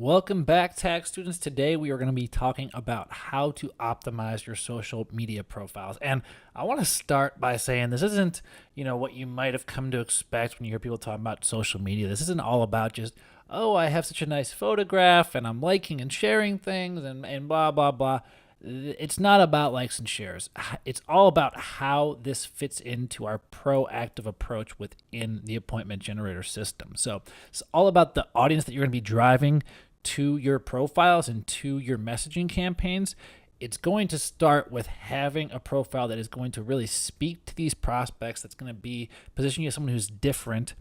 Welcome back, tech students. Today we are going to be talking about how to optimize your social media profiles. And I want to start by saying this isn't, what you might have come to expect when you hear people talking about social media. This isn't all about just, oh, I have such a nice photograph and I'm liking and sharing things and blah, blah, blah. It's not about likes and shares. It's all about how this fits into our proactive approach within the appointment generator system. So it's all about the audience that you're going to be driving to your profiles and to your messaging campaigns. It's going to start with having a profile that is going to really speak to these prospects, that's going to be positioning you as someone who's different.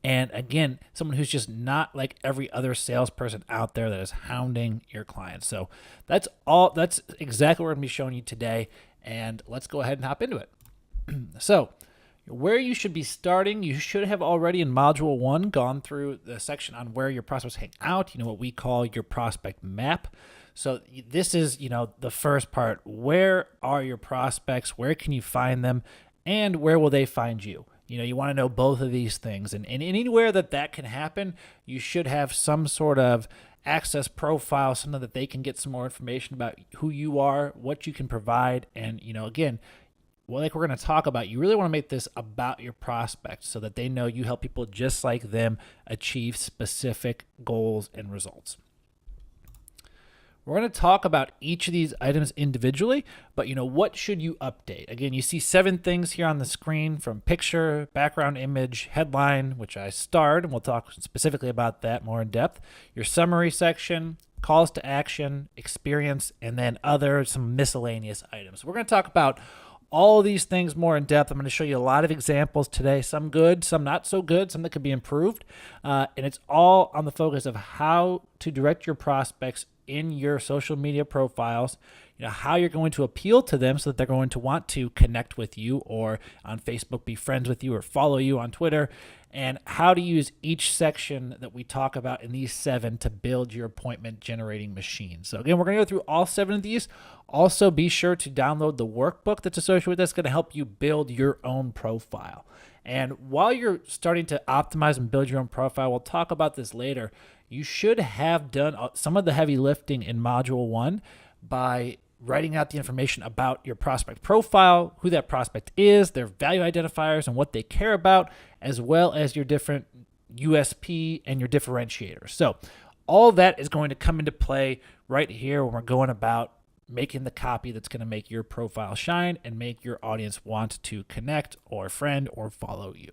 And again, someone who's just not like every other salesperson out there that is hounding your clients. So that's exactly what we're going to be showing you today. And let's go ahead and hop into it. So where you should be starting, you should have already in Module 1 gone through the section on where your prospects hang out, what we call your prospect map. So this is, the first part. Where are your prospects? Where can you find them? And where will they find you? You want to know both of these things. And anywhere that can happen, you should have some sort of access profile, something that they can get some more information about who you are, what you can provide. And, again, like we're going to talk about, you really want to make this about your prospects so that they know you help people just like them achieve specific goals and results. We're going to talk about each of these items individually, but what should you update? Again, you see 7 things here on the screen, from picture, background image, headline, which I starred, and we'll talk specifically about that more in depth, your summary section, calls to action, experience, and then some miscellaneous items. We're going to talk about all these things more in depth. I'm going to show you a lot of examples today, some good, some not so good, some that could be improved. And it's all on the focus of how to direct your prospects in your social media profiles, how you're going to appeal to them so that they're going to want to connect with you, or on Facebook be friends with you, or follow you on Twitter, and how to use each section that we talk about in these 7 to build your appointment generating machine. So again, we're going to go through all 7 of these. Also, be sure to download the workbook that's associated with this. It's going to help you build your own profile. And while you're starting to optimize and build your own profile, we'll talk about this later, you should have done some of the heavy lifting in Module 1 by writing out the information about your prospect profile, who that prospect is, their value identifiers, and what they care about, as well as your different USP and your differentiators. So all that is going to come into play right here when we're going about making the copy that's going to make your profile shine and make your audience want to connect or friend or follow you.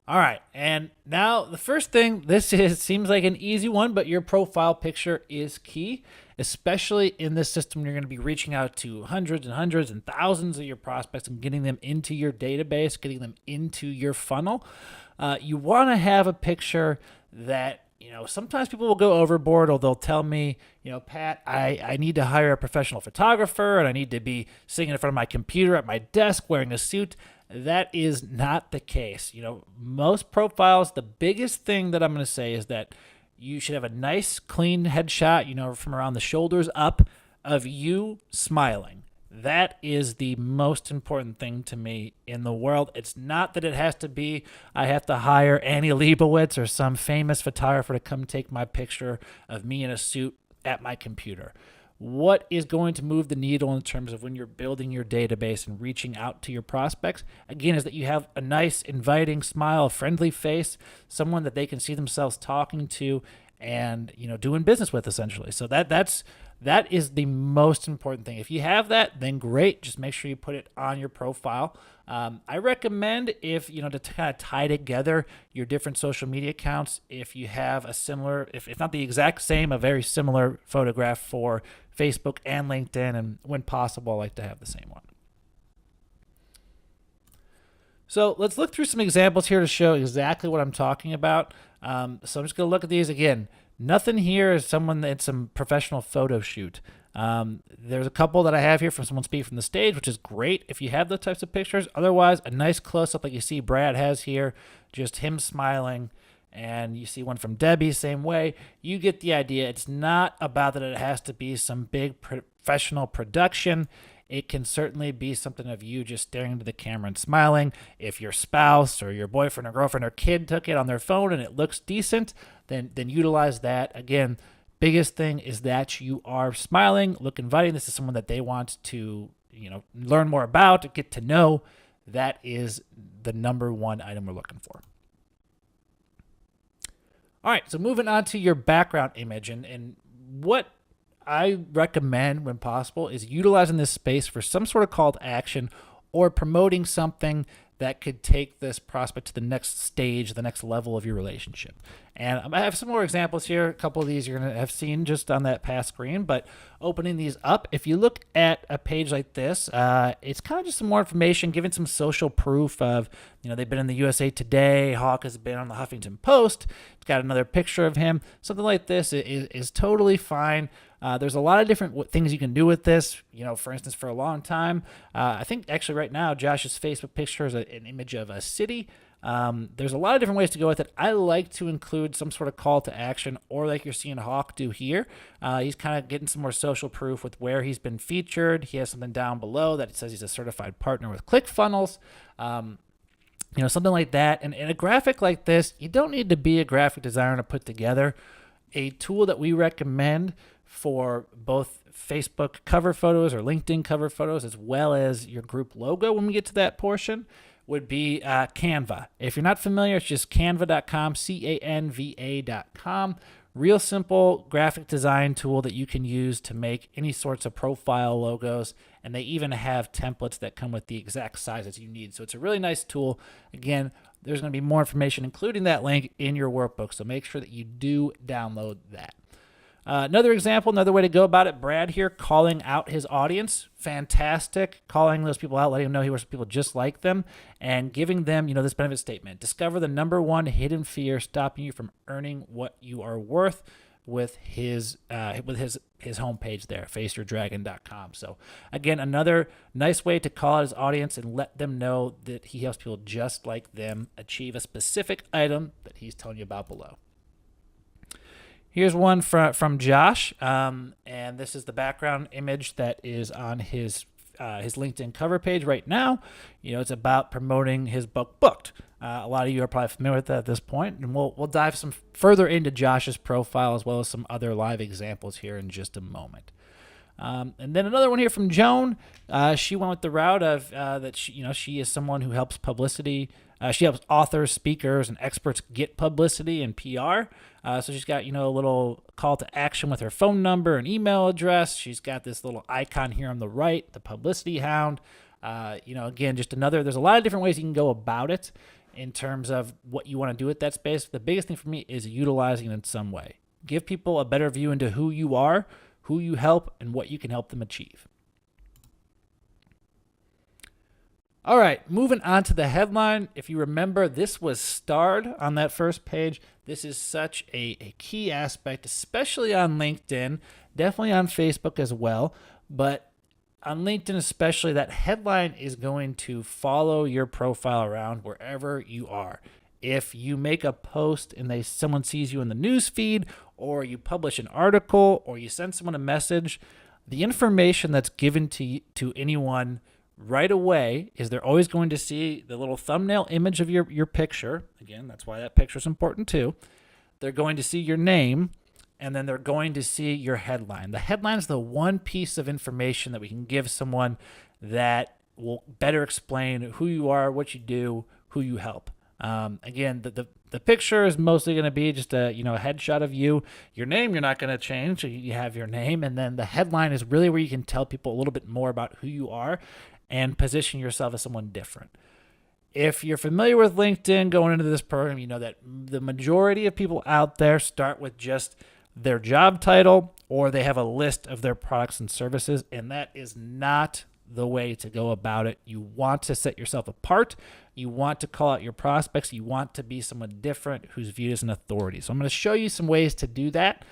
All right, and now the first thing, seems like an easy one, but your profile picture is key, especially in this system. You're going to be reaching out to hundreds and hundreds and thousands of your prospects and getting them into your database, getting them into your funnel. You want to have a picture that, sometimes people will go overboard, or they'll tell me, Pat, I need to hire a professional photographer and I need to be sitting in front of my computer at my desk wearing a suit. That is not the case. Most profiles, the biggest thing that I'm going to say is that you should have a nice, clean headshot, from around the shoulders up, of you smiling. That is the most important thing to me in the world. It's not that it has to be, I have to hire Annie Leibovitz or some famous photographer to come take my picture of me in a suit at my computer. What is going to move the needle in terms of when you're building your database and reaching out to your prospects, again, is that you have a nice, inviting smile, a friendly face, someone that they can see themselves talking to and, doing business with, essentially. So that is the most important thing. If you have that, then great. Just make sure you put it on your profile. I recommend, if to kind of tie together your different social media accounts, if you have a similar, if not the exact same, a very similar photograph for Facebook and LinkedIn, and when possible, I like to have the same one. So let's look through some examples here to show exactly what I'm talking about. So I'm just going to look at these again. Nothing here is someone that's some professional photo shoot. There's a couple that I have here from someone speaking from the stage, which is great if you have those types of pictures. Otherwise, a nice close-up like you see Brad has here, just him smiling. And you see one from Debbie, same way. You get the idea. It's not about that it has to be some big professional production. It can certainly be something of you just staring into the camera and smiling. If your spouse or your boyfriend or girlfriend or kid took it on their phone and it looks decent, then utilize that. Again, biggest thing is that you are smiling, look inviting. This is someone that they want to, learn more about, get to know. That is the number one item we're looking for. All right, so moving on to your background image, and what I recommend when possible is utilizing this space for some sort of call to action or promoting something that could take this prospect to the next stage, the next level of your relationship. And I have some more examples here. A couple of these you're going to have seen just on that past screen, but opening these up, if you look at a page like this, it's kind of just some more information, giving some social proof of, they've been in the USA Today, Hawk has been on the Huffington Post, it's got another picture of him. Something like this is totally fine. There's a lot of different things you can do with this. For instance, for a long time, I think actually right now, Josh's Facebook picture is an image of a city. There's a lot of different ways to go with it. I like to include some sort of call to action, or like you're seeing Hawk do here. He's kind of getting some more social proof with where he's been featured. He has something down below that says he's a certified partner with ClickFunnels. Something like that. And in a graphic like this, you don't need to be a graphic designer to put together. A tool that we recommend for both Facebook cover photos or LinkedIn cover photos, as well as your group logo when we get to that portion, would be Canva. If you're not familiar, it's just canva.com, canva.com. Real simple graphic design tool that you can use to make any sorts of profile logos, and they even have templates that come with the exact sizes you need. So it's a really nice tool. Again, there's going to be more information, including that link, in your workbook, so make sure that you do download that. Another example, another way to go about it, Brad here calling out his audience. Fantastic. Calling those people out, letting them know he works with people just like them, and giving them, this benefit statement. Discover the number one hidden fear stopping you from earning what you are worth with his homepage there, faceyourdragon.com. So again, another nice way to call out his audience and let them know that he helps people just like them achieve a specific item that he's telling you about below. Here's one from Josh, and this is the background image that is on his LinkedIn cover page right now. It's about promoting his book, Booked. A lot of you are probably familiar with that at this point, and we'll dive some further into Josh's profile as well as some other live examples here in just a moment. And then another one here from Joan. She went with the route of that she is someone who helps publicity. She helps authors, speakers, and experts get publicity and PR. So she's got, a little call to action with her phone number and email address. She's got this little icon here on the right, the publicity hound. Again, there's a lot of different ways you can go about it in terms of what you want to do with that space. The biggest thing for me is utilizing it in some way. Give people a better view into who you are, who you help, and what you can help them achieve. All right, moving on to the headline. If you remember, this was starred on that first page. This is such a key aspect, especially on LinkedIn, definitely on Facebook as well. But on LinkedIn especially, that headline is going to follow your profile around wherever you are. If you make a post and someone sees you in the news feed, or you publish an article, or you send someone a message, the information that's given to anyone right away is they're always going to see the little thumbnail image of your picture. Again, that's why that picture is important too. They're going to see your name, and then they're going to see your headline. The headline is the one piece of information that we can give someone that will better explain who you are, what you do, who you help. Again, the picture is mostly going to be just a headshot of you. Your name you're not going to change. So you have your name, and then the headline is really where you can tell people a little bit more about who you are and position yourself as someone different. If you're familiar with LinkedIn going into this program, you know that the majority of people out there start with just their job title, or they have a list of their products and services, and that is not the way to go about it. You want to set yourself apart. You want to call out your prospects. You want to be someone different who's viewed as an authority. So I'm going to show you some ways to do that.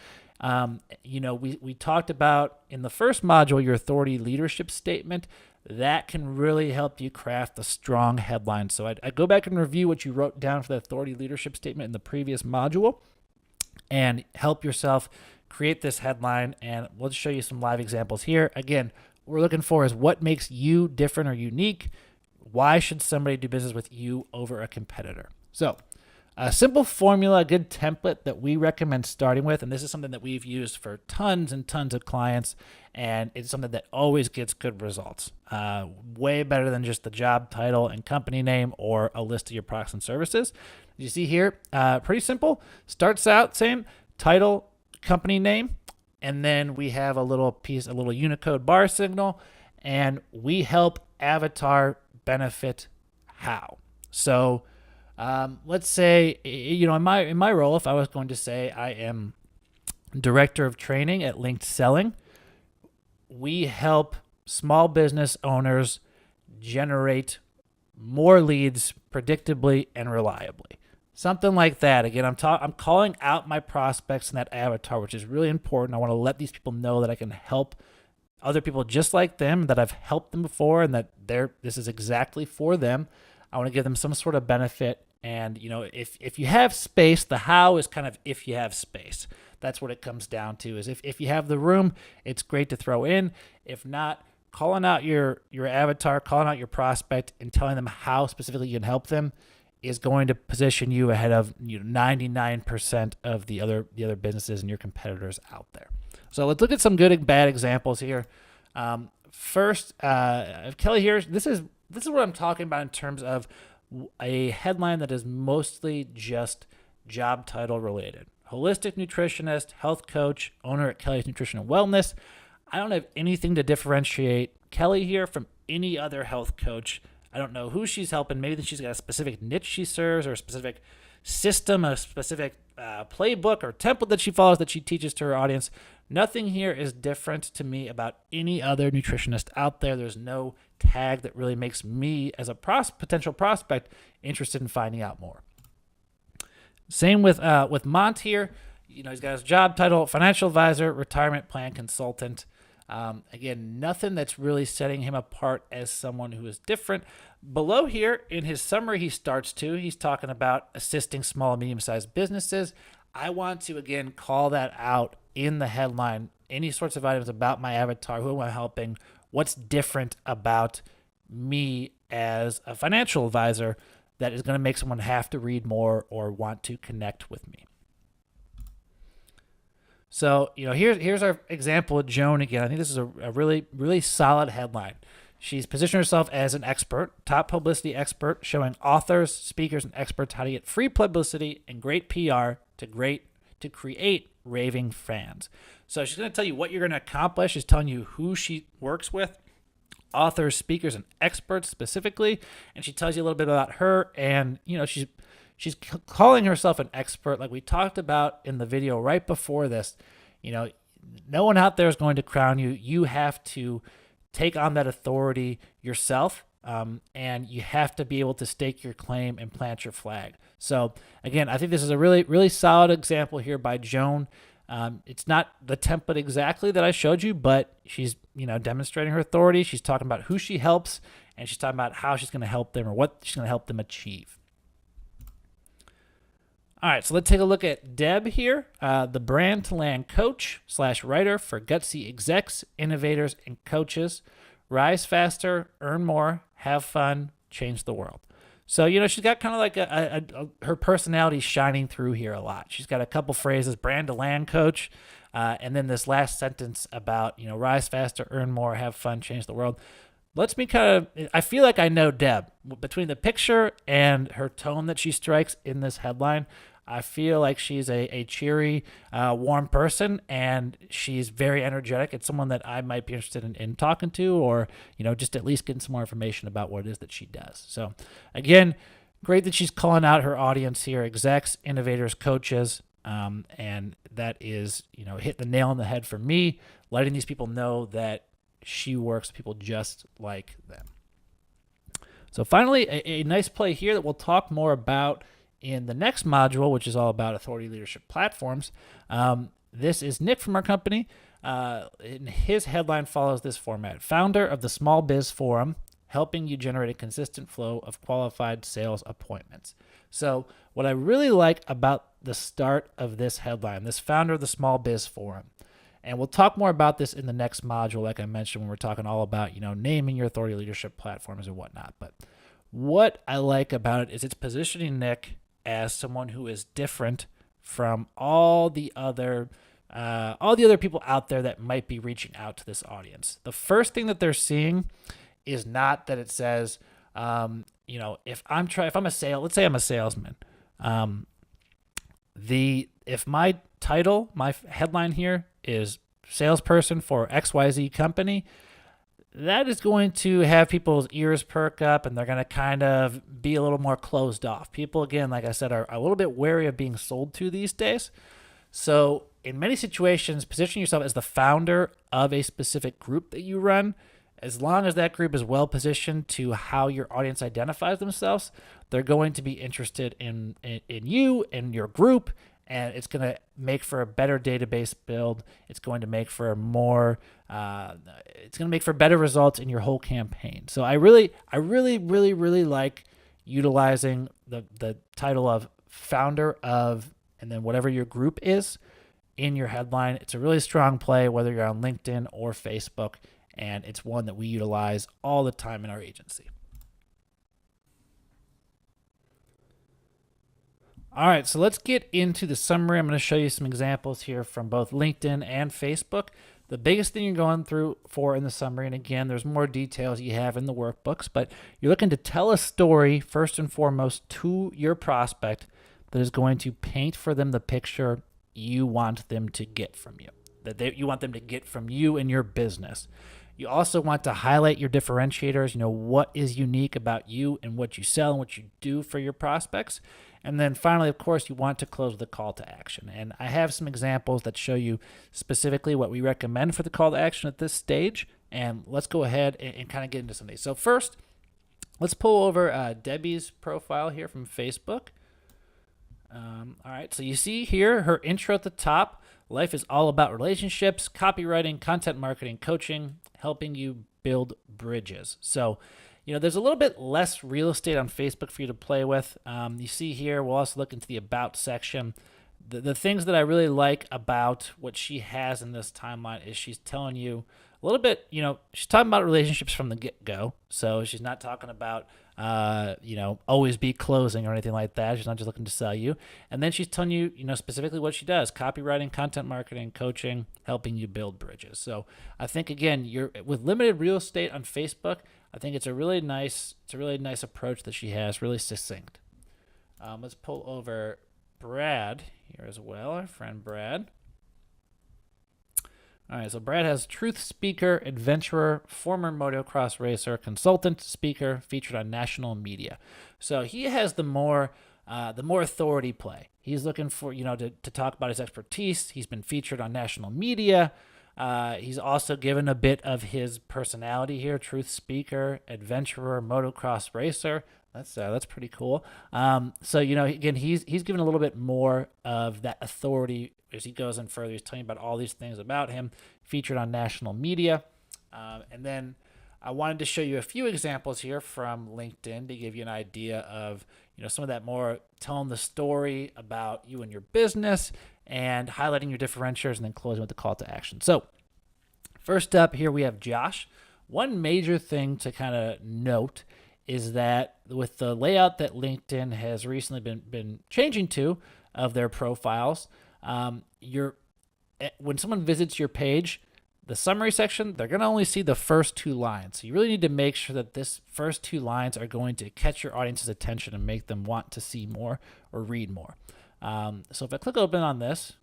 We talked about in the first module, your authority leadership statement. That can really help you craft a strong headline. So I go back and review what you wrote down for the authority leadership statement in the previous module and help yourself create this headline. And we'll just show you some live examples here. Again, we're looking for is what makes you different or unique. Why should somebody do business with you over a competitor? So a simple formula, a good template that we recommend starting with, and this is something that we've used for tons and tons of clients, and it's something that always gets good results. Way better than just the job title and company name or a list of your products and services. You see here, pretty simple. Starts out same, title, company name, and then we have a little piece, a little Unicode bar signal, and we help avatar benefit how. So let's say, in my role, if I was going to say I am director of training at Linked Selling, we help small business owners generate more leads predictably and reliably. Something like that. Again, I'm calling out my prospects in that avatar, which is really important. I want to let these people know that I can help other people just like them, that I've helped them before, and that this is exactly for them. I want to give them some sort of benefit. And, if you have space, the how is kind of if you have space. That's what it comes down to, is if you have the room, it's great to throw in. If not, calling out your avatar, calling out your prospect, and telling them how specifically you can help them is going to position you ahead of 99% of the other businesses and your competitors out there. So let's look at some good and bad examples here. First, Kelly here, this is what I'm talking about in terms of a headline that is mostly just job title related. Holistic nutritionist, health coach, owner at Kelly's Nutrition and Wellness. I don't have anything to differentiate Kelly here from any other health coach. I don't know who she's helping. Maybe she's got a specific niche she serves, or a specific system, a specific playbook or template that she follows that she teaches to her audience. Nothing here is different to me about any other nutritionist out there. There's no tag that really makes me, as a potential prospect, interested in finding out more. Same with Mont here. He's got his job title, financial advisor, retirement plan consultant. Again, nothing that's really setting him apart as someone who is different. Below here in his summary, he's talking about assisting small and medium-sized businesses. I want to, again, call that out in the headline. Any sorts of items about my avatar, who am I helping, what's different about me as a financial advisor that is going to make someone have to read more or want to connect with me. So, here's our example of Joan again. I think this is a really, really solid headline. She's positioned herself as an expert, top publicity expert, showing authors, speakers, and experts how to get free publicity and great PR to create raving fans. So she's going to tell you what you're going to accomplish. She's telling you who she works with, authors, speakers, and experts specifically. And she tells you a little bit about her. And, she's calling herself an expert, like we talked about in the video right before this. No one out there is going to crown you. You have to take on that authority yourself, and you have to be able to stake your claim and plant your flag. So again, I think this is a really, really solid example here by Joan. It's not the template exactly that I showed you, but she's demonstrating her authority. She's talking about who she helps, and she's talking about how she's going to help them or what she's going to help them achieve. All right, so let's take a look at Deb here, the brand to land coach / writer for gutsy execs, innovators, and coaches. Rise faster, earn more, have fun, change the world. So, she's got kind of like her personality shining through here a lot. She's got a couple phrases, brand to land coach, and then this last sentence about, rise faster, earn more, have fun, change the world. I feel like I know Deb. Between the picture and her tone that she strikes in this headline, I feel like she's a cheery, warm person, and she's very energetic. It's someone that I might be interested in talking to, or, just at least getting some more information about what it is that she does. So again, great that she's calling out her audience here, execs, innovators, coaches, and that is, hit the nail on the head for me, letting these people know that she works with people just like them. So finally, a nice play here that we'll talk more about in the next module, which is all about authority leadership platforms. This is Nick from our company. And his headline follows this format: founder of the Small Biz Forum, helping you generate a consistent flow of qualified sales appointments. So what I really like about the start of this headline, this founder of the Small Biz Forum, And we'll talk more about this in the next module, like I mentioned, when we're talking all about, naming your authority leadership platforms and whatnot. But what I like about it is it's positioning Nick as someone who is different from all the other people out there that might be reaching out to this audience. The first thing that they're seeing is not that it says, if I'm a let's say I'm a salesman, if my title, my headline here is salesperson for XYZ company, that is going to have people's ears perk up and they're going to kind of be a little more closed off. People, again, like I said, are a little bit wary of being sold to these days. So in many situations, position yourself as the founder of a specific group that you run. As long as that group is well positioned to how your audience identifies themselves, they're going to be interested in you and your group, and it's going to make for a better database build. It's going to make for better results in your whole campaign. So I really like utilizing the title of founder of, and then whatever your group is in your headline. It's a really strong play, whether you're on LinkedIn or Facebook, and it's one that we utilize all the time in our agency. All right, so let's get into the summary. I'm going to show you some examples here from both LinkedIn and Facebook. The biggest thing you're going through for in the summary, and again, there's more details you have in the workbooks, but you're looking to tell a story first and foremost to your prospect that is going to paint for them the picture you want them to get from you, you want them to get from you and your business. You also want to highlight your differentiators, what is unique about you and what you sell and what you do for your prospects. And then finally, of course, you want to close with a call to action. And I have some examples that show you specifically what we recommend for the call to action at this stage. And let's go ahead and kind of get into some of these. So first, let's pull over Debbie's profile here from Facebook. All right, so you see here her intro at the top. Life is all about relationships, copywriting, content marketing, coaching, helping you build bridges. So, there's a little bit less real estate on Facebook for you to play with. You see here, we'll also look into the About section. The things that I really like about what she has in this timeline is she's telling you a little bit, she's talking about relationships from the get-go. So she's not talking about, always be closing or anything like that. She's not just looking to sell you. And then she's telling you, specifically what she does: copywriting, content marketing, coaching, helping you build bridges. So I think, again, you're with limited real estate on Facebook, I think it's a really nice approach that she has, really succinct. Let's pull over Brad here as well, our friend Brad. All right, so Brad has truth speaker, adventurer, former motocross racer, consultant, speaker, featured on national media. So he has the more authority play. He's looking for, to talk about his expertise. He's been featured on national media. He's also given a bit of his personality here: truth speaker, adventurer, motocross racer. That's pretty cool. So again, he's given a little bit more of that authority as he goes in further. He's telling you about all these things about him, featured on national media. And then I wanted to show you a few examples here from LinkedIn to give you an idea of, some of that more telling the story about you and your business and highlighting your differentiators, and then closing with the call to action. So first up here, we have Josh. One major thing to kind of note is that with the layout that LinkedIn has recently been changing to of their profiles, when someone visits your page, the summary section, they're going to only see the first two lines. So you really need to make sure that this first two lines are going to catch your audience's attention and make them want to see more or read more. So if I click open on this,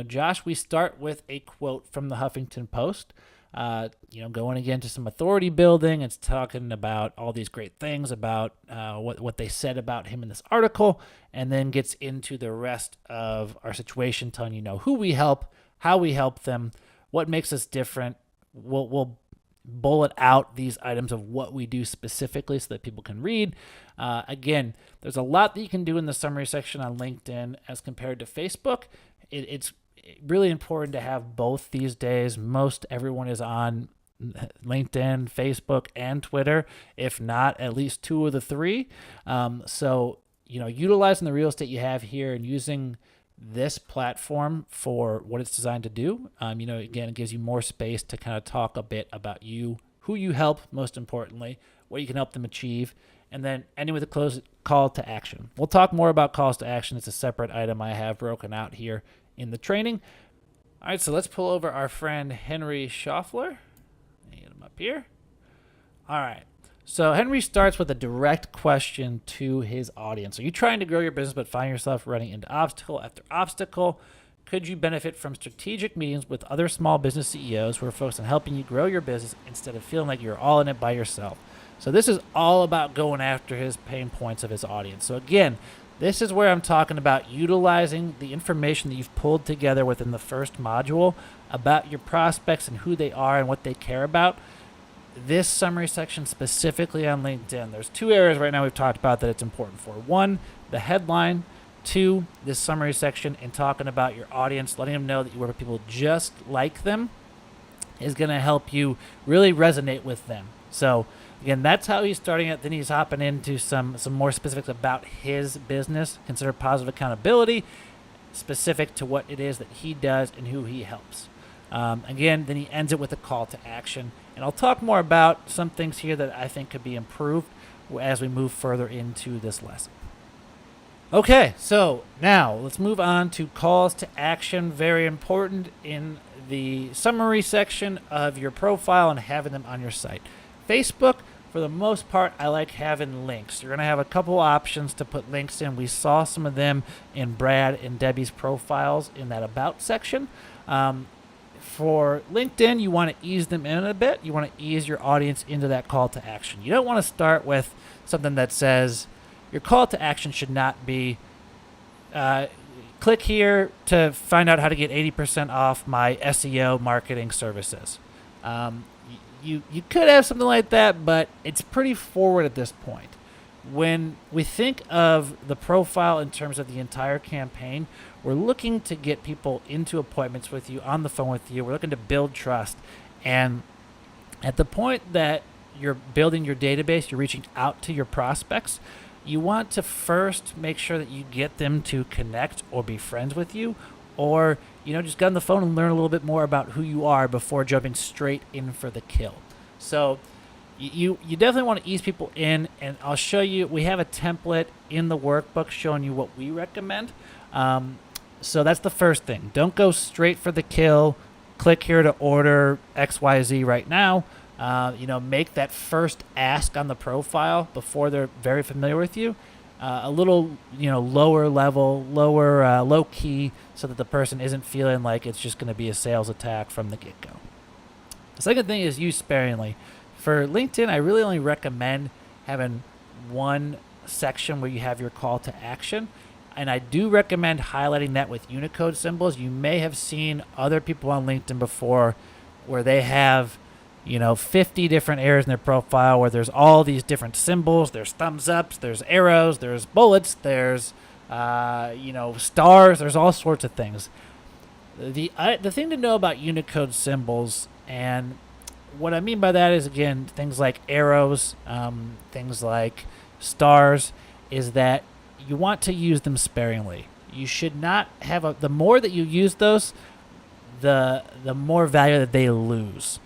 Josh, we start with a quote from the Huffington Post. Going again to some authority building. It's talking about all these great things about what they said about him in this article, and then gets into the rest of our situation, telling who we help, how we help them, what makes us different. We'll bullet out these items of what we do specifically so that people can read. Again, there's a lot that you can do in the summary section on LinkedIn as compared to Facebook. It's really important to have both these days. Most everyone is on LinkedIn, Facebook, and Twitter, if not at least two of the three. So utilizing the real estate you have here and using this platform for what it's designed to do. Again, it gives you more space to kind of talk a bit about you, who you help, most importantly, what you can help them achieve, and then ending with a call to action. We'll talk more about calls to action. It's a separate item I have broken out here in the training. All right, so let's pull over our friend Henry Schaffler. Get him up here. All right. So Henry starts with a direct question to his audience. Are you trying to grow your business but find yourself running into obstacle after obstacle? Could you benefit from strategic meetings with other small business CEOs who are focused on helping you grow your business instead of feeling like you're all in it by yourself? So this is all about going after his pain points of his audience. So again, this is where I'm talking about utilizing the information that you've pulled together within the first module about your prospects and who they are and what they care about. This summary section specifically on LinkedIn, there's two areas right now we've talked about that it's important for. One, the headline. Two, this summary section and talking about your audience, letting them know that you work with people just like them is going to help you really resonate with them. So again, that's how he's starting it. Then he's hopping into some more specifics about his business. Consider positive accountability, specific to what it is that he does and who he helps. Again, then he ends it with a call to action. And I'll talk more about some things here that I think could be improved as we move further into this lesson. Okay, so now let's move on to calls to action. Very important in the summary section of your profile and having them on your site. Facebook, for the most part, I like having links. You're going to have a couple options to put links in. We saw some of them in Brad and Debbie's profiles in that About section. For LinkedIn, you want to ease them in a bit. You want to ease your audience into that call to action. You don't want to start with something that says your call to action should not be click here to find out how to get 80% off my SEO marketing services. You could have something like that, but it's pretty forward at this point. When we think of the profile in terms of the entire campaign, we're looking to get people into appointments with you, on the phone with you. We're looking to build trust. And at the point that you're building your database, you're reaching out to your prospects, you want to first make sure that you get them to connect or be friends with you, or just get on the phone and learn a little bit more about who you are before jumping straight in for the kill. So you definitely want to ease people in, and I'll show you. We have a template in the workbook showing you what we recommend. So that's the first thing. Don't go straight for the kill. Click here to order XYZ right now. Make that first ask on the profile before they're very familiar with you. A little, lower level, low key, so that the person isn't feeling like it's just going to be a sales attack from the get-go. The second thing is use sparingly. For LinkedIn, I really only recommend having one section where you have your call to action. And I do recommend highlighting that with Unicode symbols. You may have seen other people on LinkedIn before where they have 50 different areas in their profile where there's all these different symbols. There's thumbs ups, there's arrows, there's bullets, there's stars, there's all sorts of things. The thing to know about Unicode symbols, and what I mean by that is, again, things like arrows, things like stars, is that you want to use them sparingly. You should not have the more that you use those, the more value that they lose.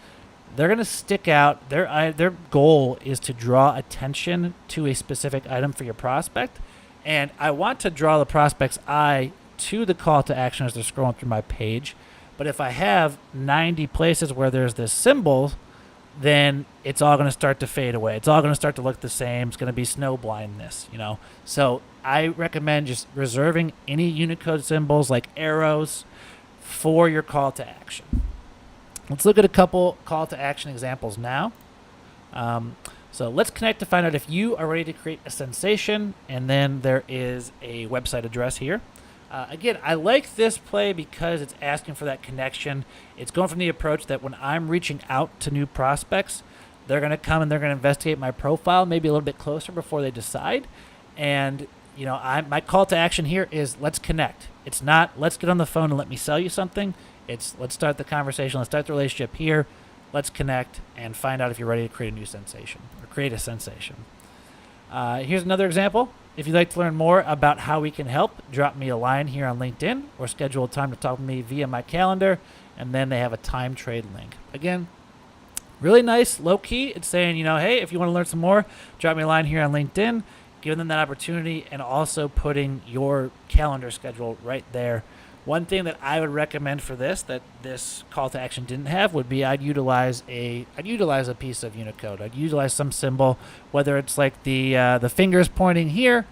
They're going to stick out. Their goal is to draw attention to a specific item for your prospect. And I want to draw the prospect's eye to the call to action as they're scrolling through my page. But if I have 90 places where there's this symbol, then it's all going to start to fade away. It's all going to start to look the same. It's going to be snow blindness, So I recommend just reserving any Unicode symbols like arrows for your call to action. Let's look at a couple call to action examples now. So let's connect to find out if you are ready to create a sensation, and then there is a website address here. Again, I like this play because it's asking for that connection. It's going from the approach that when I'm reaching out to new prospects, they're going to come and they're going to investigate my profile maybe a little bit closer before they decide. And my call to action here is let's connect. It's not let's get on the phone and let me sell you something. It's let's start the conversation. Let's start the relationship here. Let's connect and find out if you're ready to create a new sensation or create a sensation. Here's another example. If you'd like to learn more about how we can help, drop me a line here on LinkedIn or schedule a time to talk with me via my calendar, and then they have a time trade link. Again, really nice, low key. It's saying, hey, if you want to learn some more, drop me a line here on LinkedIn, giving them that opportunity, and also putting your calendar schedule right there. One thing that I would recommend for this that this call to action didn't have would be I'd utilize a piece of Unicode. I'd utilize some symbol, whether it's like the fingers pointing here,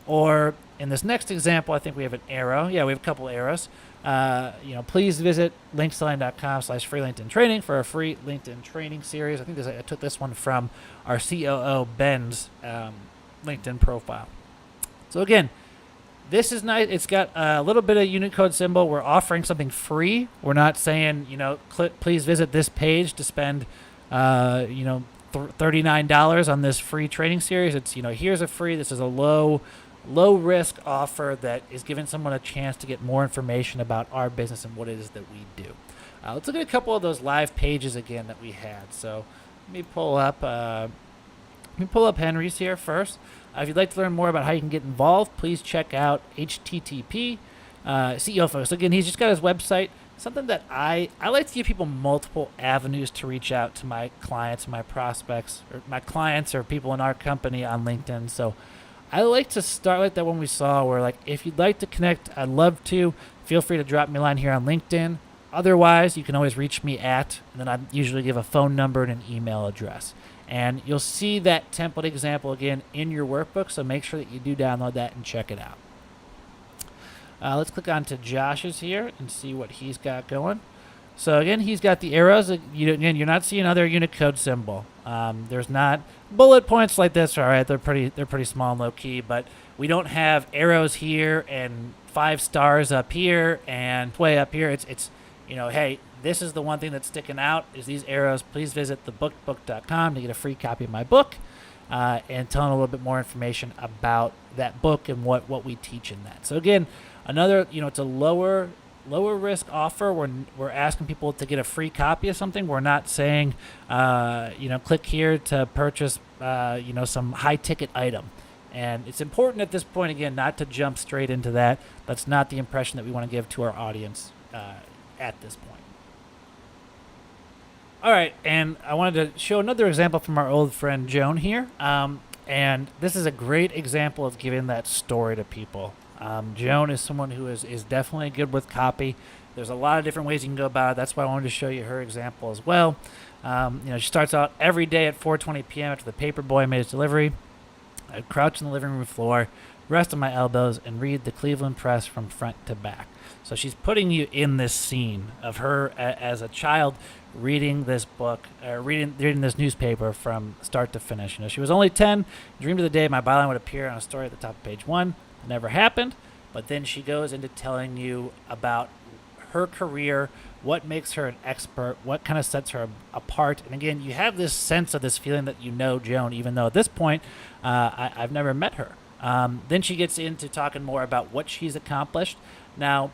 or in this next example, I think we have an arrow. Yeah, we have a couple arrows. Please visit linkedin.com/free LinkedIn training for a free LinkedIn training series. I think I took this one from our COO Ben's LinkedIn profile. So again, this is nice. It's got a little bit of Unicode symbol. We're offering something free. We're not saying, please visit this page to spend, $39 on this free training series. It's, here's a free. This is a low risk offer that is giving someone a chance to get more information about our business and what it is that we do. Let's look at a couple of those live pages again that we had. So let me pull up Henry's here first. If you'd like to learn more about how you can get involved, please check out HTTP CEO Focus. Again, he's just got his website. Something that I like to give people multiple avenues to reach out to my clients, my prospects, or my clients or people in our company on LinkedIn. So I like to start like that one we saw where, like, if you'd like to connect, I'd love to. Feel free to drop me a line here on LinkedIn. Otherwise, you can always reach me and then I usually give a phone number and an email address. And you'll see that template example again in your workbook, so make sure that you do download that and check it out. Let's click on to Josh's here and see what he's got going. So again, he's got the arrows. You're not seeing another Unicode symbol. There's not bullet points like this. All right, they're pretty small and low key, but we don't have arrows here and 5 stars up here and way up here. It's hey, this is the one thing that's sticking out is these arrows. Please visit thebookbook.com to get a free copy of my book and tell them a little bit more information about that book and what we teach in that. So again, another, it's a lower risk offer. We're asking people to get a free copy of something. We're not saying, click here to purchase, some high ticket item. And it's important at this point, again, not to jump straight into that. That's not the impression that we want to give to our audience at this point. All right, and I wanted to show another example from our old friend Joan here. And this is a great example of giving that story to people. Joan is someone who is definitely good with copy. There's a lot of different ways you can go about it. That's why I wanted to show you her example as well. She starts out every day at 4:20 p.m. after the paper boy made his delivery. I'd crouch on the living room floor, rest on my elbows, and read the Cleveland Press from front to back. So she's putting you in this scene of her as a child reading this book, reading this newspaper from start to finish. She was only 10, dreamed of the day my byline would appear on a story at the top of page 1. It never happened, but then she goes into telling you about her career, what makes her an expert, what kind of sets her apart. And again, you have this sense of this feeling that you know Joan, even though at this point, I've never met her. Then she gets into talking more about what she's accomplished. Now,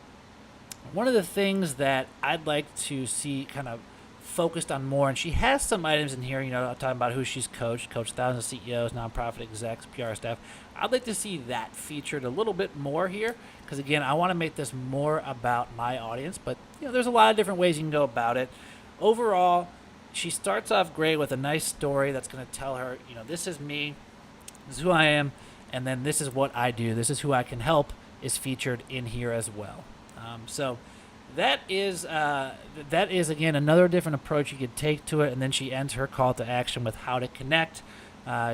one of the things that I'd like to see kind of focused on more, and she has some items in here, talking about who she's coached thousands of CEOs, nonprofit execs, PR staff. I'd like to see that featured a little bit more here, because again, I want to make this more about my audience, but there's a lot of different ways you can go about it. Overall, she starts off great with a nice story that's going to tell her, this is me, this is who I am, and then this is what I do, this is who I can help, is featured in here as well. So that is again another different approach you could take to it. And then she ends her call to action with how to connect.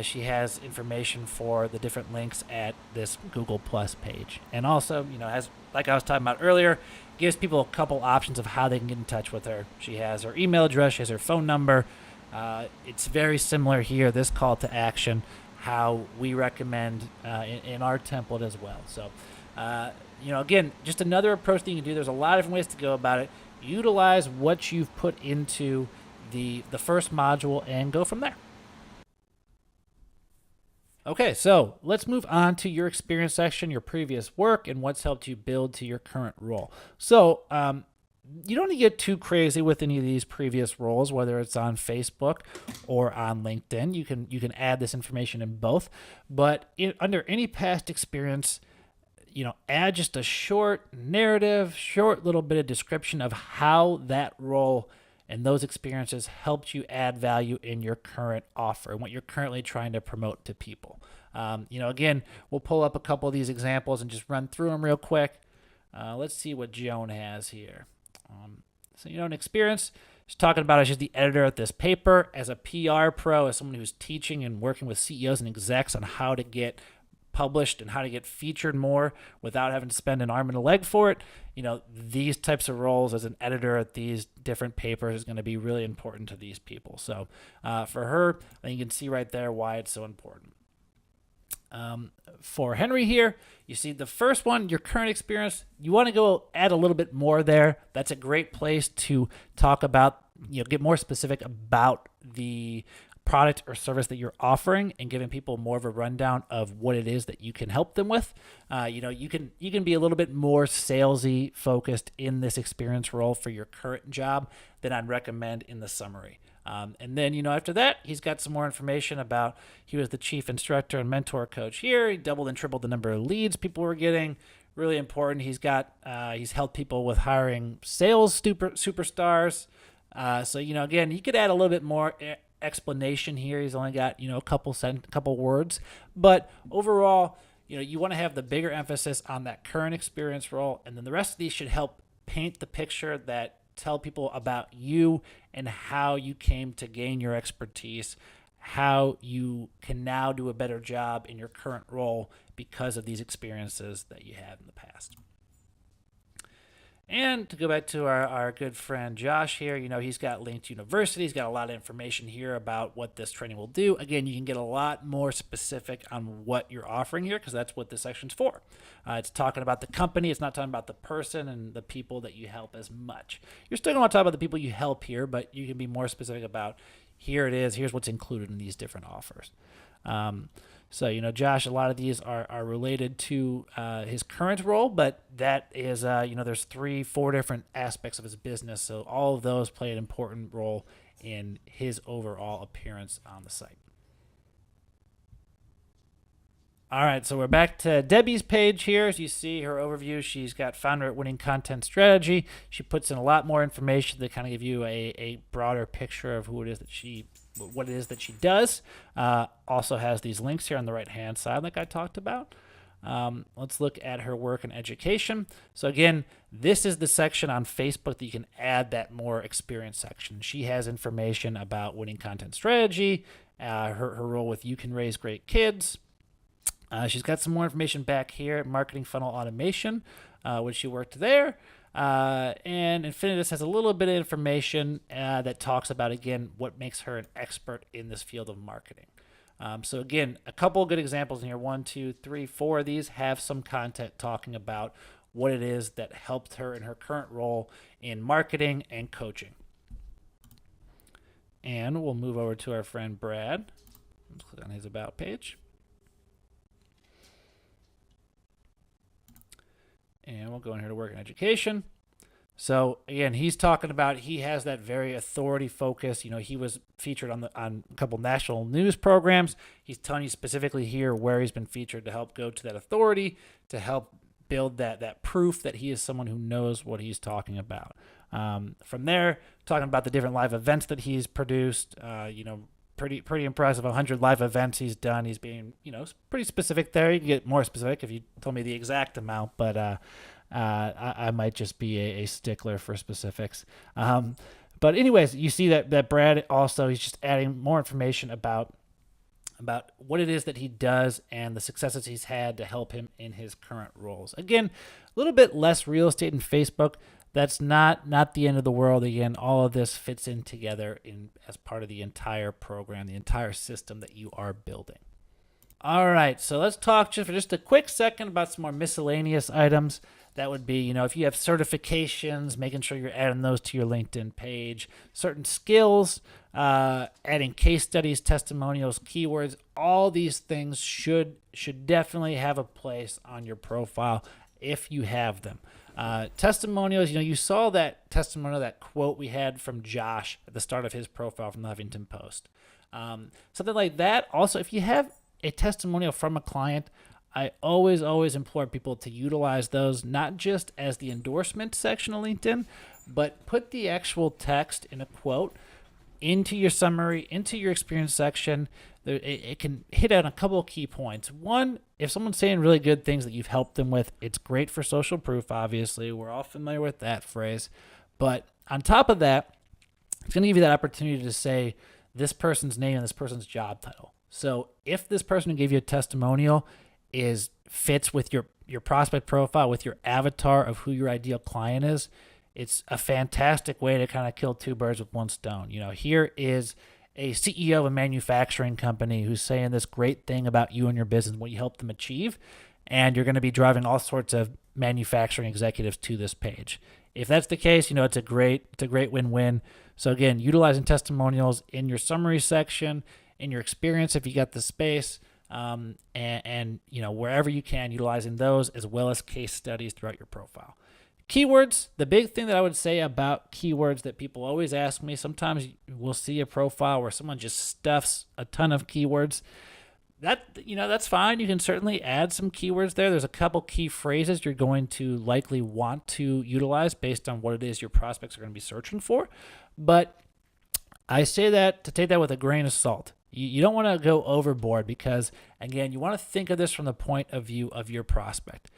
She has information for the different links at this Google Plus page, and also has, like I was talking about earlier, gives people a couple options of how they can get in touch with her. She has her email address, she has her phone number. It's very similar here, this call to action, how we recommend in our template as well. So again, just another approach that you can do. There's a lot of different ways to go about it. Utilize what you've put into the first module and go from there. Okay, so let's move on to your experience section, your previous work, and what's helped you build to your current role. So you don't need to get too crazy with any of these previous roles, whether it's on Facebook or on LinkedIn. You can add this information in both, but under any past experience, add just a short narrative, short little bit of description of how that role and those experiences helped you add value in your current offer and what you're currently trying to promote to people. Again, we'll pull up a couple of these examples and just run through them real quick. Let's see what Joan has here. An experience she's talking about as she's the editor of this paper, as a PR pro, as someone who's teaching and working with CEOs and execs on how to get published and how to get featured more without having to spend an arm and a leg for it. These types of roles as an editor at these different papers is going to be really important to these people. So for her, I think you can see right there why it's so important. For Henry here, you see the first one, your current experience. You want to go add a little bit more there. That's a great place to talk about, get more specific about the product or service that you're offering and giving people more of a rundown of what it is that you can help them with. You can be a little bit more salesy focused in this experience role for your current job than I'd recommend in the summary. And then, after that, he's got some more information about he was the chief instructor and mentor coach here. He doubled and tripled the number of leads people were getting. Really important. He's helped people with hiring sales superstars. So, again, he could add a little bit more explanation here. He's only got, a couple words. But overall, you want to have the bigger emphasis on that current experience role. And then the rest of these should help paint the picture that tell people about you and how you came to gain your expertise, how you can now do a better job in your current role because of these experiences that you had in the past. And to go back to our good friend Josh here, he's got linked university. He's got a lot of information here about what this training will do. Again, you can get a lot more specific on what you're offering here because that's what this section's for. It's talking about the company. It's not talking about the person and the people that you help as much. You're still going to want to talk about the people you help here, but you can be more specific about here it is. Here's what's included in these different offers. So, Josh, a lot of these are related to his current role, but that is, there's 3-4 different aspects of his business. So all of those play an important role in his overall appearance on the site. All right, so we're back to Debbie's page here. As you see her overview, she's got founder at Winning Content Strategy. She puts in a lot more information to kind of give you a broader picture of what it is that she does. Also has these links here on the right-hand side like I talked about. Let's look at her work in education. So again, this is the section on Facebook that you can add that more experience section. She has information about Winning Content Strategy, her role with You Can Raise Great Kids. She's got some more information back here at Marketing Funnel Automation, when she worked there. And Infinitus has a little bit of information that talks about, again, what makes her an expert in this field of marketing. So again, a couple of good examples in here. 1, 2, 3, 4 of these have some content talking about what it is that helped her in her current role in marketing and coaching. And we'll move over to our friend Brad. Let's click on his About page. And we'll go in here to work in education. So again, he's talking about, he has that very authority focus. He was featured on a couple national news programs. He's telling you specifically here where he's been featured to help go to that authority, to help build that proof that he is someone who knows what he's talking about. From there, talking about the different live events that he's produced, pretty impressive. 100 live events he's done. He's being, pretty specific there. You can get more specific if you told me the exact amount, but I might just be a stickler for specifics. But anyways, you see that Brad also, he's just adding more information about what it is that he does and the successes he's had to help him in his current roles. Again, a little bit less real estate in Facebook. That's not the end of the world. Again, all of this fits in together as part of the entire program, the entire system that you are building. All right, so let's talk for just a quick second about some more miscellaneous items. That would be, if you have certifications, making sure you're adding those to your LinkedIn page, certain skills, adding case studies, testimonials, keywords. All these things should definitely have a place on your profile if you have them. Testimonials, you saw that testimonial, that quote we had from Josh at the start of his profile from the Huffington Post. Something like that. Also, if you have a testimonial from a client, I always implore people to utilize those, not just as the endorsement section of LinkedIn, but put the actual text in a quote into your summary, into your experience section. It can hit on a couple of key points. One, if someone's saying really good things that you've helped them with, it's great for social proof, obviously. We're all familiar with that phrase. But on top of that, it's going to give you that opportunity to say this person's name and this person's job title. So if this person who gave you a testimonial fits with your prospect profile, with your avatar of who your ideal client is, it's a fantastic way to kind of kill two birds with one stone. Here is a CEO of a manufacturing company who's saying this great thing about you and your business, what you help them achieve, and you're going to be driving all sorts of manufacturing executives to this page. If that's the case, it's a great win-win. So again, utilizing testimonials in your summary section, in your experience if you got the space, and wherever you can, utilizing those as well as case studies throughout your profile. Keywords, the big thing that I would say about keywords that people always ask me, sometimes we'll see a profile where someone just stuffs a ton of keywords. That's fine. You can certainly add some keywords there. There's a couple key phrases you're going to likely want to utilize based on what it is your prospects are going to be searching for. But I say that to take that with a grain of salt. You don't want to go overboard because, again, you want to think of this from the point of view of your prospect.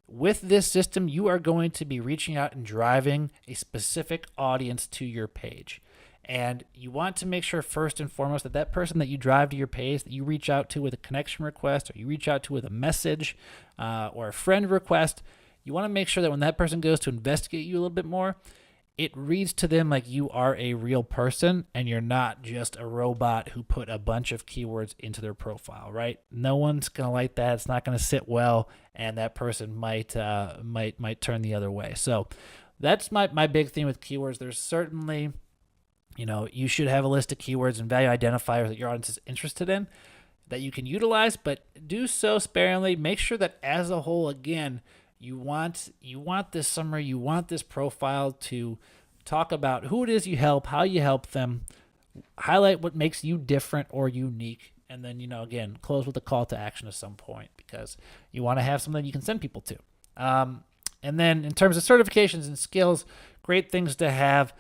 With this system, you are going to be reaching out and driving a specific audience to your page. And you want to make sure first and foremost that that person that you drive to your page, that you reach out to with a connection request, or you reach out to with a message or a friend request, you want to make sure that when that person goes to investigate you a little bit more, it reads to them like you are a real person and you're not just a robot who put a bunch of keywords into their profile, right? No one's going to like that. It's not going to sit well, and that person might turn the other way. So that's my big thing with keywords. There's certainly, you should have a list of keywords and value identifiers that your audience is interested in that you can utilize, but do so sparingly. Make sure that as a whole, again, you want this summary, you want this profile to talk about who it is you help, how you help them, highlight what makes you different or unique, and then, again, close with a call to action at some point because you want to have something you can send people to. And then in terms of certifications and skills, great things to have.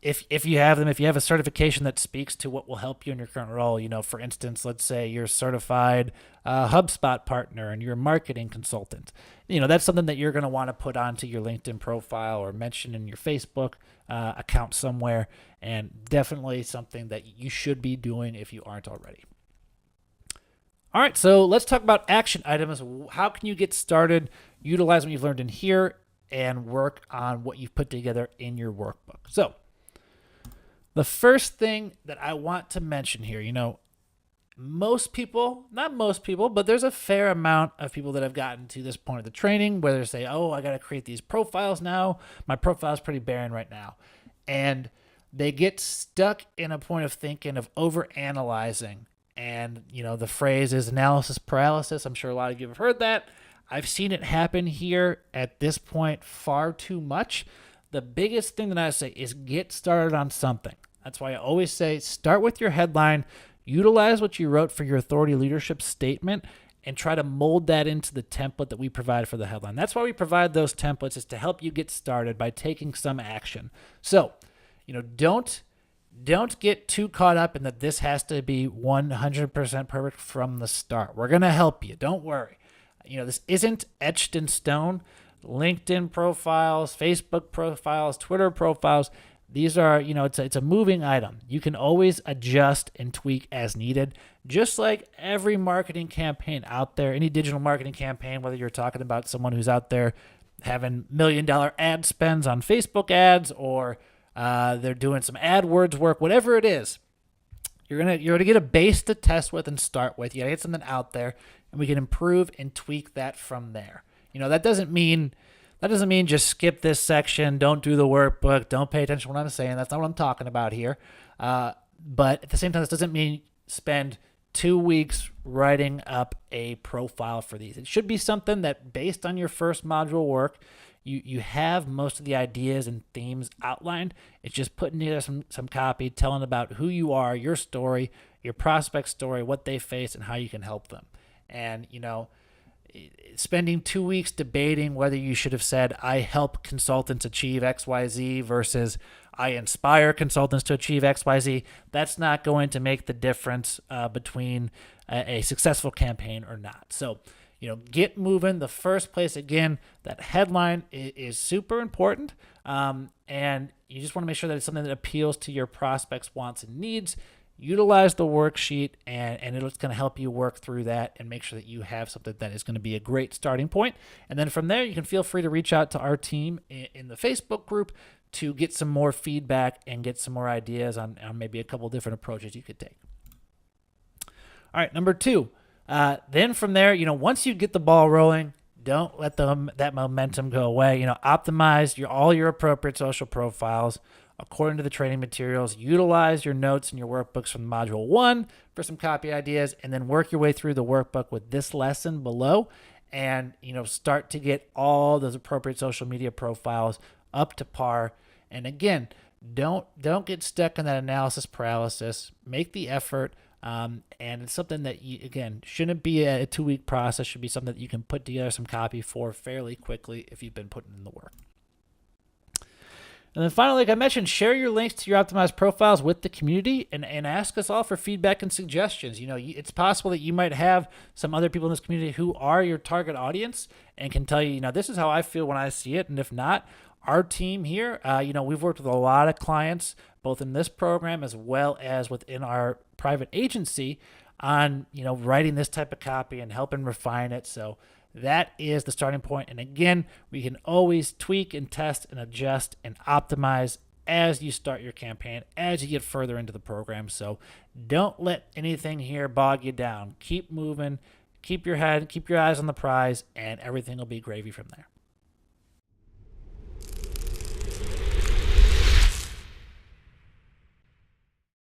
If you have them, if you have a certification that speaks to what will help you in your current role, for instance, let's say you're a certified HubSpot partner and you're a marketing consultant, that's something that you're going to want to put onto your LinkedIn profile or mention in your Facebook account somewhere, and definitely something that you should be doing if you aren't already. All right, so let's talk about action items. How can you get started, utilize what you've learned in here, and work on what you've put together in your workbook? So the first thing that I want to mention here, most people, not most people, but there's a fair amount of people that have gotten to this point of the training where they say, oh, I got to create these profiles now. My profile is pretty barren right now. And they get stuck in a point of thinking of overanalyzing. And, the phrase is analysis paralysis. I'm sure a lot of you have heard that. I've seen it happen here at this point far too much. The biggest thing that I say is get started on something. That's why I always say start with your headline, utilize what you wrote for your authority leadership statement, and try to mold that into the template that we provide for the headline. That's why we provide those templates, is to help you get started by taking some action. So, don't get too caught up in that this has to be 100% perfect from the start. We're going to help you. Don't worry. This isn't etched in stone. LinkedIn profiles, Facebook profiles, Twitter profiles, these are, it's a moving item. You can always adjust and tweak as needed, just like every marketing campaign out there, any digital marketing campaign, whether you're talking about someone who's out there having $1 million ad spends on Facebook ads, or they're doing some AdWords work, whatever it is, you're gonna get a base to test with and start with. You gotta get something out there, and we can improve and tweak that from there. That doesn't mean just skip this section, don't do the workbook, don't pay attention to what I'm saying. That's not what I'm talking about here. But at the same time, this doesn't mean spend 2 weeks writing up a profile for these. It should be something that, based on your first module work, you have most of the ideas and themes outlined. It's just putting together some copy, telling about who you are, your story, your prospect story, what they face, and how you can help them. And, spending 2 weeks debating whether you should have said, I help consultants achieve XYZ versus I inspire consultants to achieve XYZ, that's not going to make the difference between a successful campaign or not. So, get moving. The first place, again, that headline is super important. And you just want to make sure that it's something that appeals to your prospects' wants and needs. Utilize the worksheet, and it's going to help you work through that and make sure that you have something that is going to be a great starting point. And then from there, you can feel free to reach out to our team in the Facebook group to get some more feedback and get some more ideas on maybe a couple different approaches you could take. All right, number 2. Then from there, once you get the ball rolling, don't let that momentum go away. Optimize all your appropriate social profiles according to the training materials. Utilize your notes and your workbooks from Module 1 for some copy ideas, and then work your way through the workbook with this lesson below, and start to get all those appropriate social media profiles up to par. And again, don't get stuck in that analysis paralysis. Make the effort. And it's something that shouldn't be a 2-week process. Should be something that you can put together some copy for fairly quickly if you've been putting in the work. And then finally, like I mentioned, share your links to your optimized profiles with the community, and ask us all for feedback and suggestions. It's possible that you might have some other people in this community who are your target audience and can tell you, this is how I feel when I see it. And if not, our team here, we've worked with a lot of clients, both in this program as well as within our private agency, on writing this type of copy and helping refine it. So that is the starting point. And again, we can always tweak and test and adjust and optimize as you start your campaign, as you get further into the program. So don't let anything here bog you down. Keep moving, keep your eyes on the prize, and everything will be gravy from there.